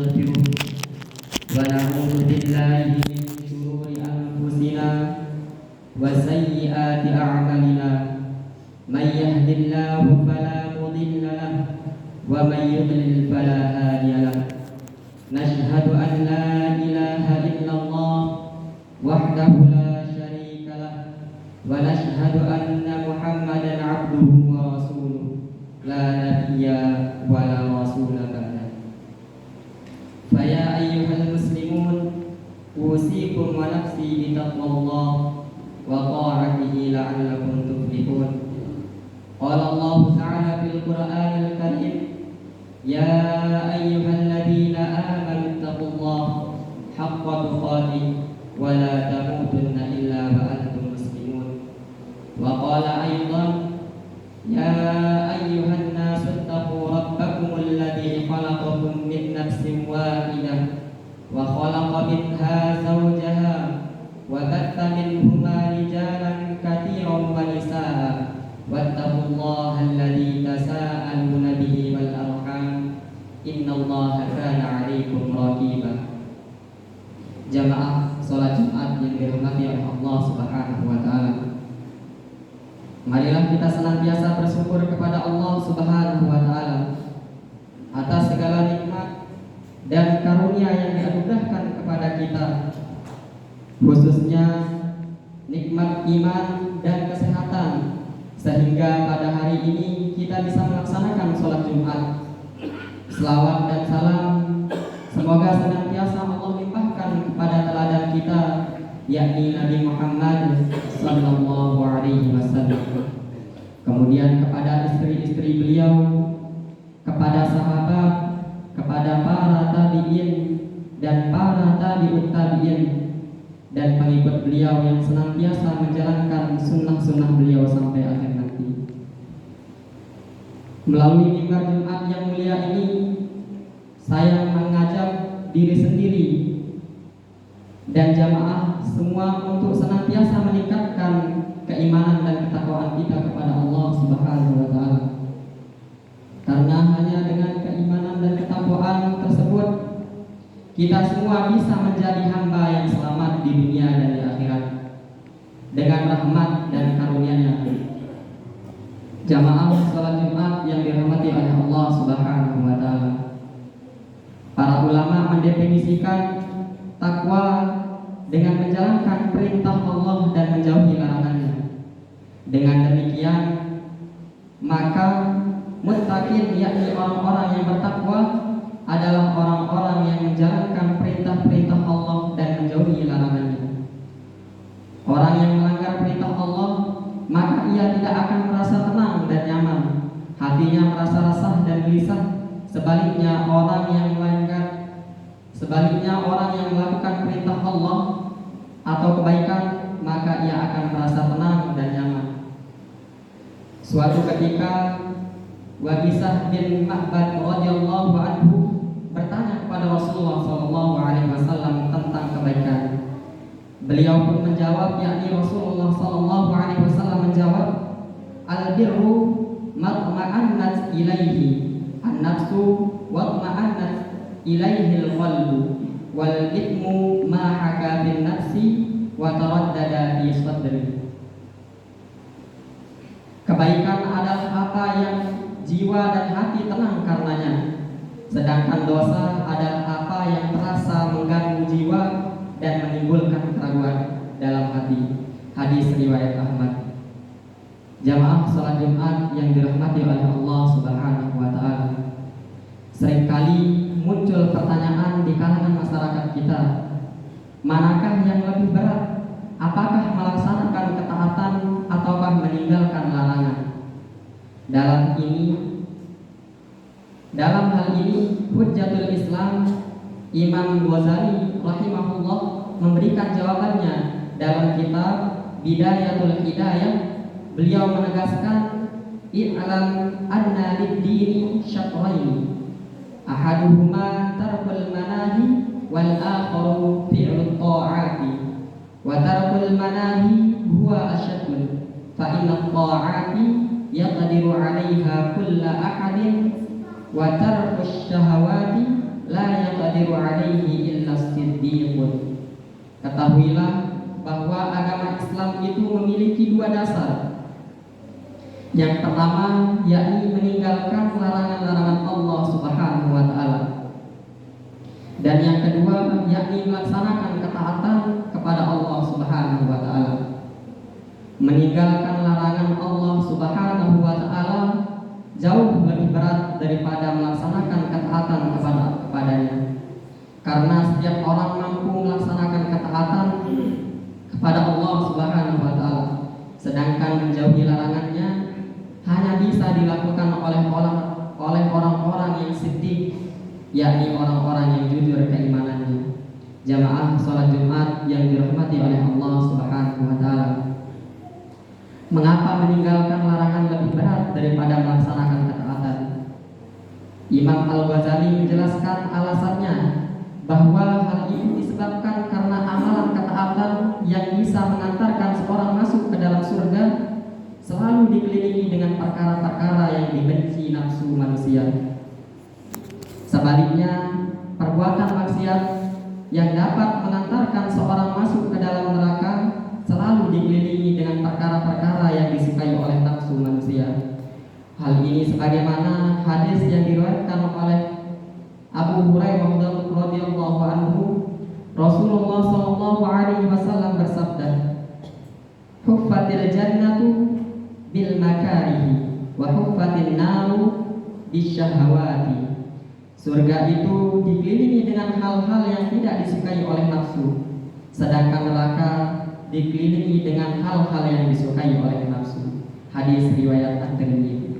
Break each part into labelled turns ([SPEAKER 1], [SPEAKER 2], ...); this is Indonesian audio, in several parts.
[SPEAKER 1] ونستغفره ونعوذ بالله من شرور أنفسنا وسيئات أعمالنا من يهد الله فلا مضل له ومن يضلل فلا هادي له نشهد أن لا إله إلا الله وحده لا شريك له ونشهد أن محمدا عبده ورسوله لا نبي ولا رسول بعده فيا أيها المسلمون أوصيكم ونفسي بتقوى الله وطاعته لعلكم تفلحون قال الله تعالى في القرآن الكريم يا أيها الذين آمنوا اتقوا الله حق تقاته ولا تموتن إلا وأنتم مسلمون وقال أيضا يا أيها الناس اتقوا ربكم الذي خلقكم من نفس واحدة وخلق منها زوجها وبث منهما رجالا كثيرا ونساء واتقوا الله الذي تساءلون به والأرحام إن الله كان عليكم رقيبا. Jamaah salat Jumat yang dirahmati oleh Allah Subhanahu wa taala. Marilah kita senantiasa bersyukur kepada Allah Subhanahu wa taala atas segala nikmat dan karunia yang dianugerahkan kepada kita, khususnya nikmat iman dan kesehatan, sehingga pada hari ini kita bisa melaksanakan sholat Jumat. Selawat dan salam semoga senantiasa Allah limpahkan kepada teladan kita, yakni Nabi Muhammad sallallahu alaihi wasallam. Kemudian kepada istri-istri beliau, kepada sahabat, kepada para tabi'in dan para tabi'ut tabi'in dan pengikut beliau yang senantiasa menjalankan sunnah-sunnah beliau sampai akhir nanti. Melalui mimbar Jumat yang mulia ini, saya mengajak diri sendiri dan jamaah semua untuk senantiasa meningkatkan keimanan dan ketakwaan kita kepada Allah Subhanahu wa taala. Karena hanya dengan keimanan dan ketakwaan tersebut kita semua bisa menjadi hamba yang selamat di dunia dan di akhirat dengan rahmat dan karunia-Nya. Jamaah salat Jumat yang dirahmati oleh Allah Subhanahu wa taala. Para ulama mendefinisikan takwa dengan menjalankan perintah Allah dan menjauhi larangannya. Dengan demikian, maka muttaqin, yakni orang-orang yang bertakwa, adalah orang-orang yang menjalankan perintah-perintah Allah dan menjauhi larangannya. Orang yang melanggar perintah Allah, maka ia tidak akan merasa tenang dan nyaman. Hatinya merasa resah dan gelisah. Sebaliknya orang yang melakukan perintah Allah atau kebaikan, maka ia akan merasa tenang dan nyaman. Suatu ketika Wabisah bin Ma'bad radhiyallahu anhu bertanya kepada Rasulullah sallallahu alaihi wasallam tentang kebaikan. Beliau pun menjawab, yakni Rasulullah sallallahu alaihi wasallam menjawab, al-birru matma'annat ilaihi an-nafsu wa matma'annat ilaihi al-qalbu wal ithmu ma haka bin nafsi wa taraddada fi sadri. Kebaikan adalah apa yang jiwa dan hati tenang karenanya, sedangkan dosa adalah apa yang terasa mengganggu jiwa dan menimbulkan keraguan dalam hati. Hadis riwayat Ahmad. Jamaah salat Jumat yang dirahmati oleh Allah Subhanahu wa taala. Seringkali muncul pertanyaan di kalangan masyarakat kita, manakah yang lebih berat? Apakah melaksanakan ketaatan ataukah meninggalkan larangan? Dalam hal ini Hujjatul Islam Imam Ghazali rahimahullah memberikan jawabannya dalam kitab Bidayatul Hidayah. Beliau menegaskan, i'lam anna lid-dini syatraini ahaduhuma tarkul manahi wal akharu fi'lut ta'ati wa tarkul manahi huwa asyadun fa inna ta'ati yaqdiru 'alaiha kullu ahadin wa tarkus syahawati la yaqdiru alaihi illa siddiqun. Ketahuilah bahwa agama Islam itu memiliki dua dasar. Yang pertama yakni meninggalkan larangan-larangan Allah Subhanahu wa taala. Dan yang kedua yakni melaksanakan ketaatan kepada Allah Subhanahu wa taala. Meninggalkan larangan Allah Subhanahu wa taala jauh lebih berat daripada melaksanakan ketaatan kepadanya. Karena setiap orang mampu melaksanakan ketaatan kepada Allah Subhanahu wa taala, sedangkan menjauhi larangannya hanya bisa dilakukan oleh orang-orang yang siddiq, yakni orang-orang yang jujur keimanannya. Jamaah salat Jumat yang dirahmati oleh Allah Subhanahu wa taala. Mengapa meninggalkan larangan lebih berat daripada melaksanakan ketaatan? Imam Al-Ghazali menjelaskan alasannya bahwa hal itu disebabkan karena amalan ketaatan yang bisa mengantarkan seorang masuk ke dalam surga selalu dikelilingi dengan perkara-perkara yang dibenci nafsu manusia. Sebaliknya, perbuatan maksiat yang dapat mengantarkan seorang masuk ke dalam neraka selalu dikelilingi dengan perkara-perkara yang disukai oleh nafsu manusia. Hal ini sebagaimana hadis yang diriwayatkan oleh Abu Hurairah radhiyallahu anhu, Rasulullah sallallahu alaihi wasallam bersabda, "Huffatil jannatu bil makarihi wa huffatin naru bisyahawati." Surga itu dikelilingi dengan hal-hal yang tidak disukai oleh nafsu, sedangkan neraka dikelilingi dengan hal-hal yang disukai oleh nafsu. Hadis riwayat At-Tirmidzi.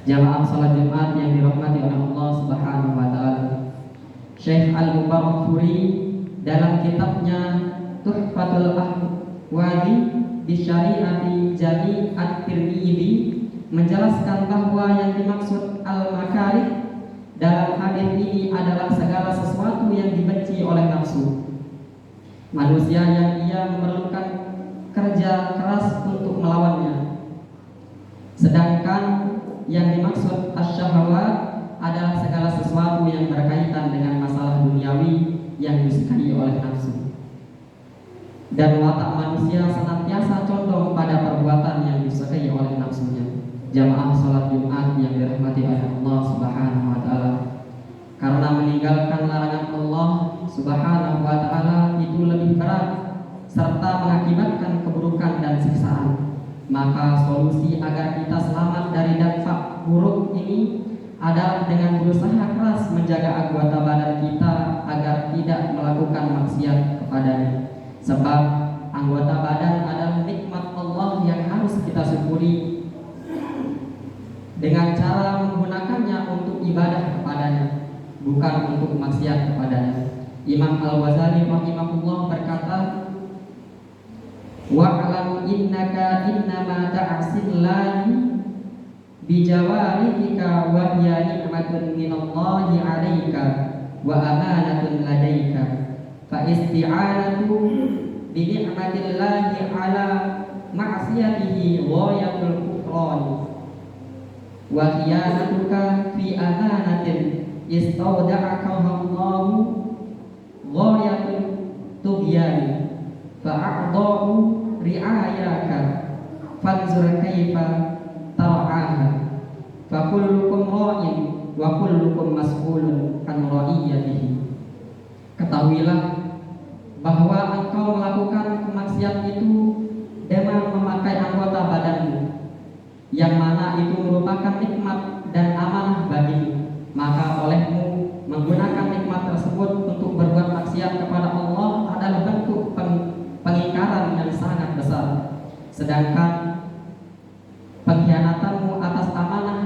[SPEAKER 1] Jamaah salat Jumat yang dirahmati oleh Allah Subhanahu wa taala. Syekh Al-Mubarakfuri dalam kitabnya Tuhfatul Ahwazi di Syariati Jami At-Tirmidzi menjelaskan bahwa yang dimaksud al-makarih dalam hadis ini adalah segala sesuatu yang dibenci oleh nafsu manusia yang ia memerlukan kerja keras untuk melawannya. Sedangkan yang dimaksud asyahawat adalah segala sesuatu yang berkaitan dengan masalah duniawi yang disukai oleh nafsu. Dan watak manusia senantiasa condong pada perbuatan yang disukai oleh nafsunya. Jamaah salat Jumat yang dirahmati oleh Allah Subhanahu wa taala. Karena meninggalkan larangan Allah Subhanahu wa taala itu lebih berat serta mengakibatkan keburukan dan siksaan. Maka solusi agar kita selamat dari dampak buruk ini adalah dengan berusaha keras menjaga anggota badan kita agar tidak melakukan maksiat kepadanya. Sebab anggota badan adalah nikmat Allah yang harus kita syukuri dengan cara menggunakannya untuk ibadah kepadanya, bukan untuk maksiat kepadanya. Imam Al-Ghazali rahimahullah berkata, wa'lam innaka innama ta'asillahi bijawarihika wa hiya ni'matun minallahi 'alaika wa amanatun ladaika fa isti'anatu bi ni'matillahi 'ala ma'siyatihi ghayatul kufran wa khiyanatuka fi amanatin istawda'aka Allahu ghayatul tughyan fa'a'dahu ri'ayaka fanzur kaifa tar'aha fa kullukum ra'in wa kullukum mas'ulun an ra'iyatihi. Ketahuilah bahwa engkau melakukan kemaksiat itu dengan memakai anggota badanmu, yang mana itu merupakan nikmat dan amanah bagimu. Maka olehmu menggunakan nikmat tersebut untuk berbuat maksiat kepada Allah adalah bentuk pengingkaran yang sangat besar. Sedangkan pengkhianatanmu atas amanah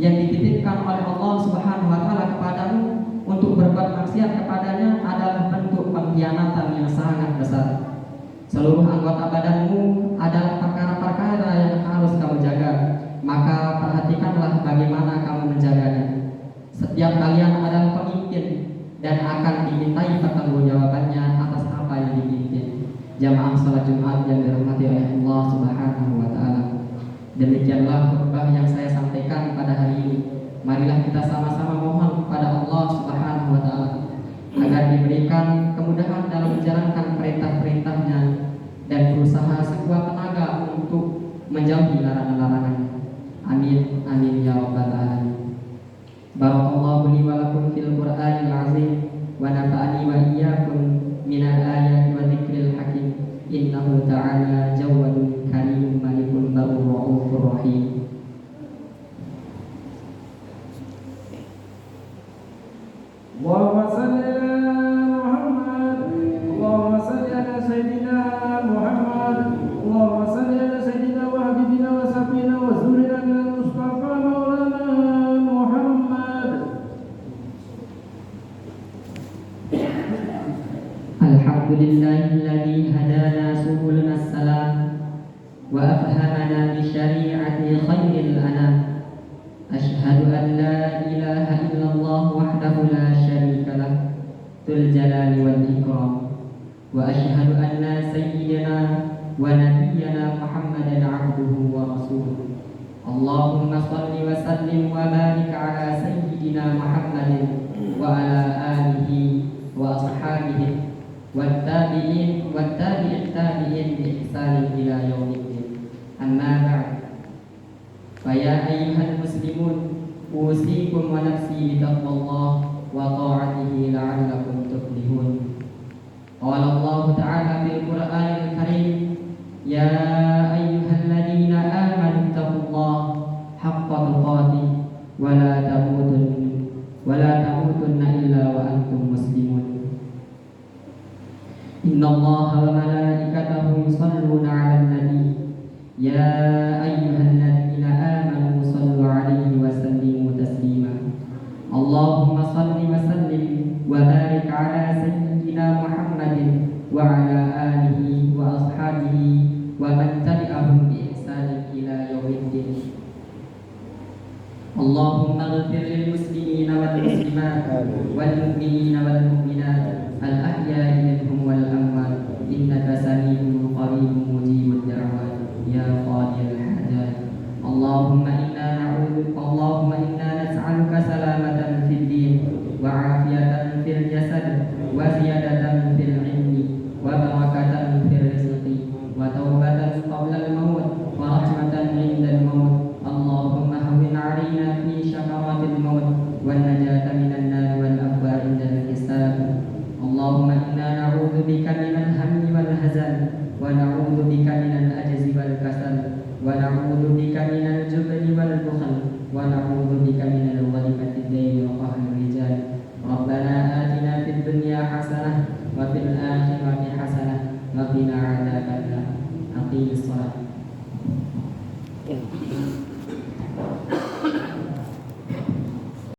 [SPEAKER 1] yang dititipkan oleh Allah Subhanahu wa taala kepadamu untuk berbuat maksiat kepadanya adalah bentuk pengkhianatan yang sangat besar. Seluruh anggota badanmu adalah perkara-perkara yang harus kamu jaga. Maka perhatikanlah bagaimana kamu menjaganya. Setiap kalian adalah pemimpin dan akan dimintai pertanggungjawabannya atas apa yang dipimpin. Jamaah salat Jumat yang dirahmati oleh Allah Subhanahu wa taala. Demikianlah khutbah yang saya sampaikan pada hari ini. Marilah kita sama-sama mohon kepada Allah agar diberikan kemudahan dalam menjalankan perintah-perintahnya dan berusaha sekuat tenaga untuk menjauhi larangan-larangannya. Amin amin ya rabbal alamin. Barakallahu li wa lakum fil Qur'anil azim wa nafa'ani wa iyyakum minal ayati wa dzikril hakim. Innahu ta'ala jawadun karimun malikun barur raufur rahim.
[SPEAKER 2] اللهم صل على محمد اللهم صل على سيدنا محمد اللهم صل على سيدنا وحبيبنا وسفينا وزورنا المصطفى مولانا محمد.
[SPEAKER 1] الحمد لله الذي هدانا سبلنا السلام وأفهمنا بشريعة خير الأنام. أشهد أن لا إله إلا الله وحده لا شريك له ذو الجلال والإكرام. وأشهد أن سيدنا ونبينا محمدا عبده ورسوله. اللهم صل وسلم وبارك على سيدنا محمد وعلى آله وأصحابه والتابعين التابعين بإحسان إلى يوم الدين. أما بعد، فيا أيها المسلمون أوصيكم ونفسي بتقوى الله وطاعته لعلكم تفلحون. قال الله تعالى في القرآن الكريم: يا أيها الذين آمنوا اتقوا الله حق تقاته ولا تموتن إلا وأنتم مسلمون. إن الله وملائكته يصلون على النبي يا أيها الذين آمنوا صلوا عليه وسلموا تسليما. اللهم صل وسلم وبارك على سيدنا محمد وعلى آله وأصحابه ومن تبعهم بإحسان إلى يوم الدين. اللهم اغفر للمسلمين والمسلمات والمؤمنين والمؤمنات الأحياء منهم والأموات إنك سميع قريب مجيب الدعوات يا قاضي الحاجات. اللهم إنا نسألك سلامة في الدين وعافية في الجسد وزيادة في العلم وبركة في الرزق وتوبة قبل الموت ورحمة عند الموت. اللهم هون علينا في شكرات الموت والنجاة من النار والعفو عند الحساب. اللهم إنا نعوذ بك من الهم والحزن ونعوذ بك من العجز والكسل ونعوذ بك من الجبن والبخل ونعوذ بك من الغلبة الدين وقهر الرجال. ربنا آتنا في الدنيا حسنة وفي الآخرة حسنة وقنا عذاب النار. أقيم الصلاة.